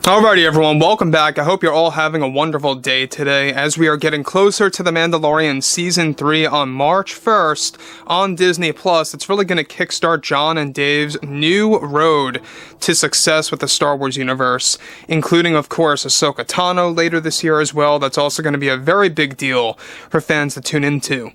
Alrighty everyone, welcome back. I hope you're all having a wonderful day today as we are getting closer to The Mandalorian Season 3 on March 1st on Disney+. It's really going to kickstart Jon and Dave's new road to success with the Star Wars universe, including, of course, Ahsoka Tano later this year as well. That's also going to be a very big deal for fans to tune into.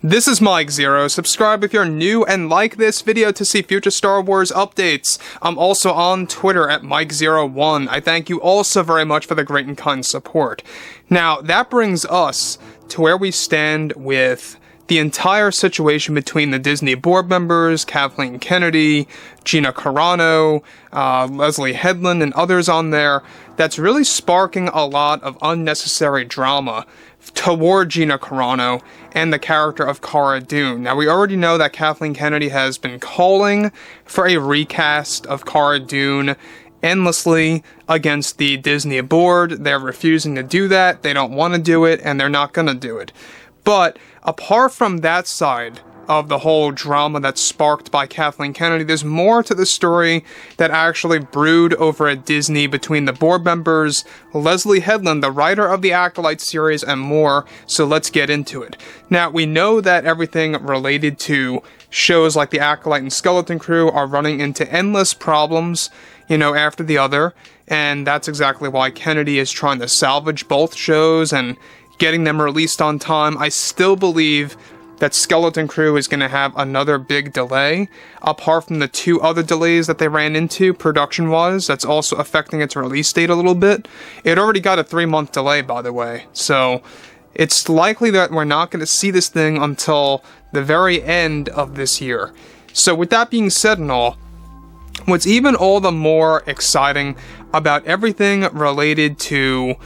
This is Mike Zero. Subscribe if you're new and like this video to see future Star Wars updates. I'm also on Twitter at Mike01. I thank you all so very much for the great and kind support. Now, that brings us to where we stand with the entire situation between the Disney board members, Kathleen Kennedy, Gina Carano, Leslie Headland, and others on there. That's really sparking a lot of unnecessary drama toward Gina Carano and the character of Cara Dune. Now, we already know that Kathleen Kennedy has been calling for a recast of Cara Dune endlessly against the Disney board. They're refusing to do that, they don't want to do it, and they're not going to do it. But apart from that side of the whole drama that's sparked by Kathleen Kennedy, there's more to the story that actually brewed over at Disney between the board members, Leslie Headland, the writer of the Acolyte series, and more, so let's get into it. Now, we know that everything related to shows like the Acolyte and Skeleton Crew are running into endless problems, after the other, and that's exactly why Kennedy is trying to salvage both shows and getting them released on time. I still believe that Skeleton Crew is going to have another big delay, apart from the two other delays that they ran into production-wise. That's also affecting its release date a little bit. It already got a 3-month delay, by the way, so it's likely that we're not going to see this thing until the very end of this year. So with that being said and all, what's even all the more exciting about everything related to,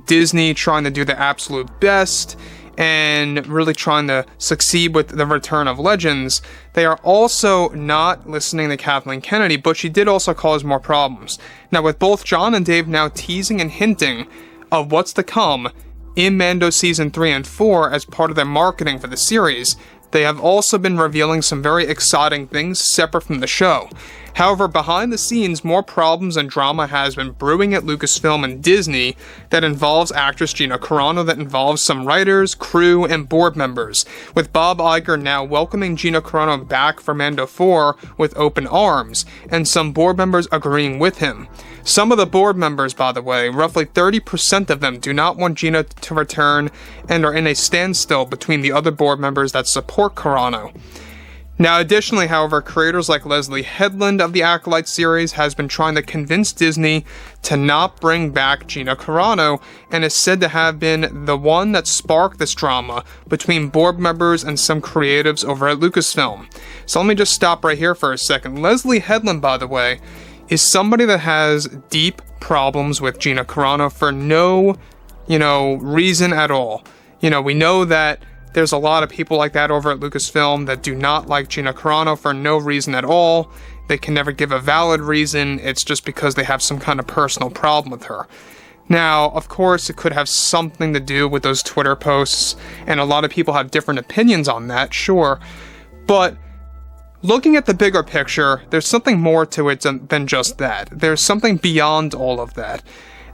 Disney trying to do the absolute best and really trying to succeed with the return of Legends, they are also not listening to Kathleen Kennedy, but she did also cause more problems. Now, with both Jon and Dave now teasing and hinting of what's to come in Mando Season 3 and 4 as part of their marketing for the series, they have also been revealing some very exciting things separate from the show. However, behind the scenes, more problems and drama has been brewing at Lucasfilm and Disney that involves actress Gina Carano, that involves some writers, crew, and board members, with Bob Iger now welcoming Gina Carano back for Mando 4 with open arms, and some board members agreeing with him. Some of the board members, by the way, roughly 30% of them, do not want Gina to return and are in a standstill between the other board members that support Carano. Now, additionally, however, creators like Leslie Headland of the Acolyte series has been trying to convince Disney to not bring back Gina Carano, and is said to have been the one that sparked this drama between board members and some creatives over at Lucasfilm. So let me just stop right here for a second. Leslie Headland, by the way, is somebody that has deep problems with Gina Carano for no, reason at all. We know that there's a lot of people like that over at Lucasfilm that do not like Gina Carano for no reason at all. They can never give a valid reason. It's just because they have some kind of personal problem with her. Now, of course, it could have something to do with those Twitter posts, and a lot of people have different opinions on that, sure. But looking at the bigger picture, there's something more to it than just that. There's something beyond all of that.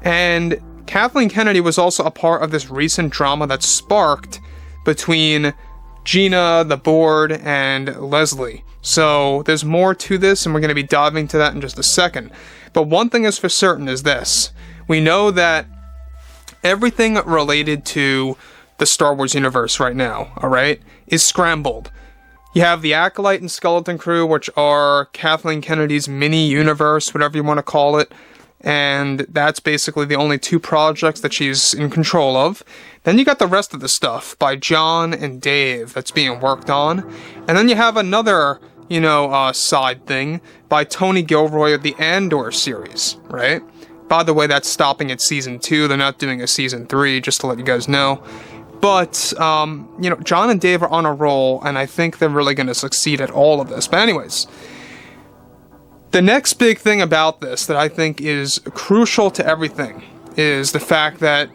And Kathleen Kennedy was also a part of this recent drama that sparked between Gina, the board, and Leslie. So there's more to this, and we're going to be diving into that in just a second. But one thing is for certain is this. We know that everything related to the Star Wars universe right now, alright, is scrambled. You have the Acolyte and Skeleton Crew, which are Kathleen Kennedy's mini-universe, whatever you want to call it. And that's basically the only two projects that she's in control of. Then you got the rest of the stuff by Jon and Dave that's being worked on. And then you have another, side thing by Tony Gilroy of the Andor series, right? By the way, that's stopping at Season 2. They're not doing a Season 3, just to let you guys know. But, Jon and Dave are on a roll, and I think they're really going to succeed at all of this. But anyways, the next big thing about this that I think is crucial to everything is the fact that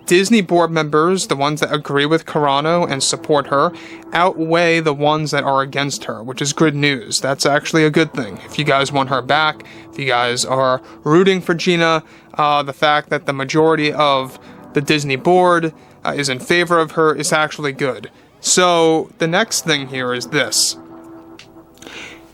Disney board members, the ones that agree with Carano and support her, outweigh the ones that are against her, which is good news. That's actually a good thing. If you guys want her back, if you guys are rooting for Gina, the fact that the majority of the Disney board is in favor of her is actually good. So the next thing here is this.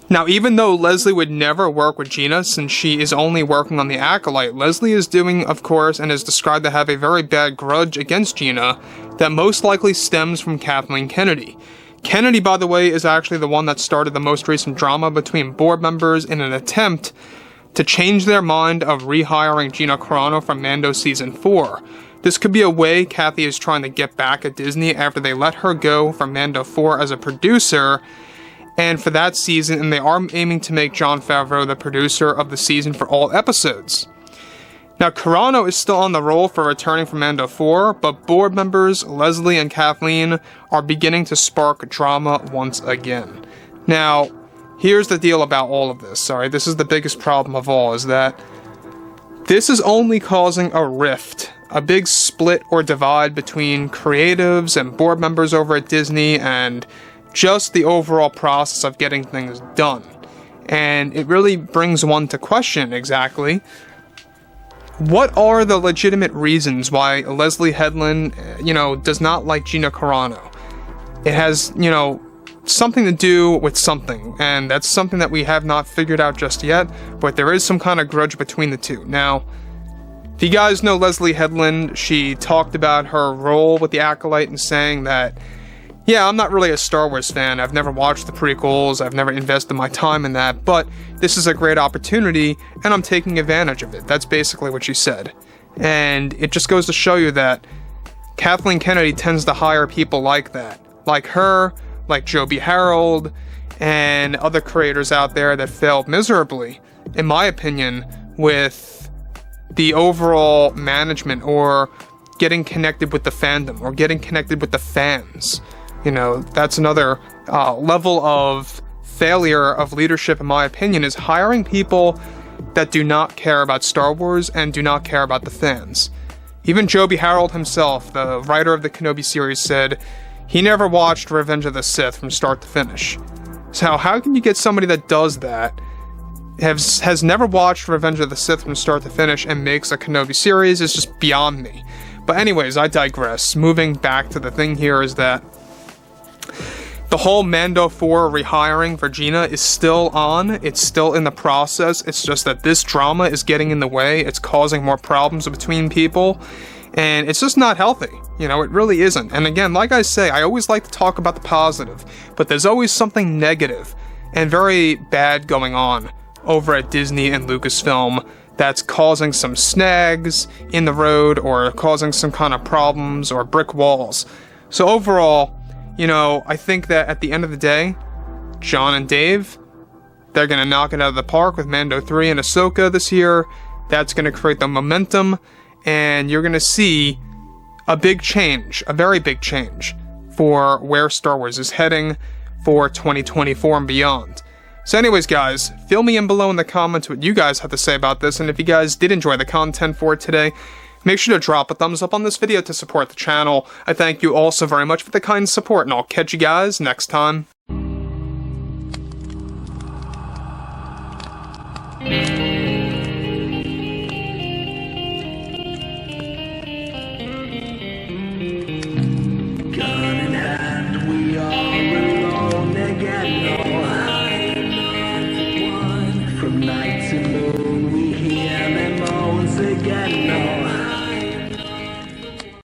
Now, even though Leslie would never work with Gina since she is only working on the Acolyte, Leslie is doing, of course, and is described to have a very bad grudge against Gina that most likely stems from Kathleen Kennedy. Kennedy, by the way, is actually the one that started the most recent drama between board members in an attempt to change their mind of rehiring Gina Carano from Mando Season 4. This could be a way Kathy is trying to get back at Disney after they let her go from Mando 4 as a producer, and for that season, and they are aiming to make Jon Favreau the producer of the season for all episodes. Now, Carano is still on the roll for returning from Mando 4, but board members Leslie and Kathleen are beginning to spark drama once again. Now, here's the deal about all of this, sorry, this is the biggest problem of all, is that this is only causing a rift, a big split or divide between creatives and board members over at Disney and just the overall process of getting things done. And it really brings one to question exactly, what are the legitimate reasons why Leslie Headland, does not like Gina Carano? It has, something to do with something, and that's something that we have not figured out just yet, but there is some kind of grudge between the two. Now, if you guys know Leslie Headland, she talked about her role with the Acolyte and saying that, yeah, I'm not really a Star Wars fan, I've never watched the prequels, I've never invested my time in that, but this is a great opportunity, and I'm taking advantage of it. That's basically what she said. And it just goes to show you that Kathleen Kennedy tends to hire people like that. Like her, like Joby Harold, and other creators out there that failed miserably, in my opinion, with the overall management or getting connected with the fandom or getting connected with the fans. That's another level of failure of leadership, in my opinion, is hiring people that do not care about Star Wars and do not care about the fans. Even Joby Harold himself, the writer of the Kenobi series, said he never watched Revenge of the Sith from start to finish. So how can you get somebody that does that, has never watched Revenge of the Sith from start to finish, and makes a Kenobi series is just beyond me. But anyways, I digress. Moving back to the thing here is that the whole Mando 4 rehiring for Gina is still on. It's still in the process. It's just that this drama is getting in the way. It's causing more problems between people. And it's just not healthy. It really isn't. And again, like I say, I always like to talk about the positive. But there's always something negative and very bad going on over at Disney and Lucasfilm that's causing some snags in the road or causing some kind of problems or brick walls. So overall, I think that at the end of the day, Jon and Dave, they're going to knock it out of the park with Mando 3 and Ahsoka this year. That's going to create the momentum, and you're going to see a big change, a very big change, for where Star Wars is heading for 2024 and beyond. So anyways, guys, fill me in below in the comments what you guys have to say about this, and if you guys did enjoy the content for today, make sure to drop a thumbs up on this video to support the channel. I thank you all so very much for the kind support, and I'll catch you guys next time. Gun in hand, we are alone again. No hiding on one. From night to moon, we hear them moans again.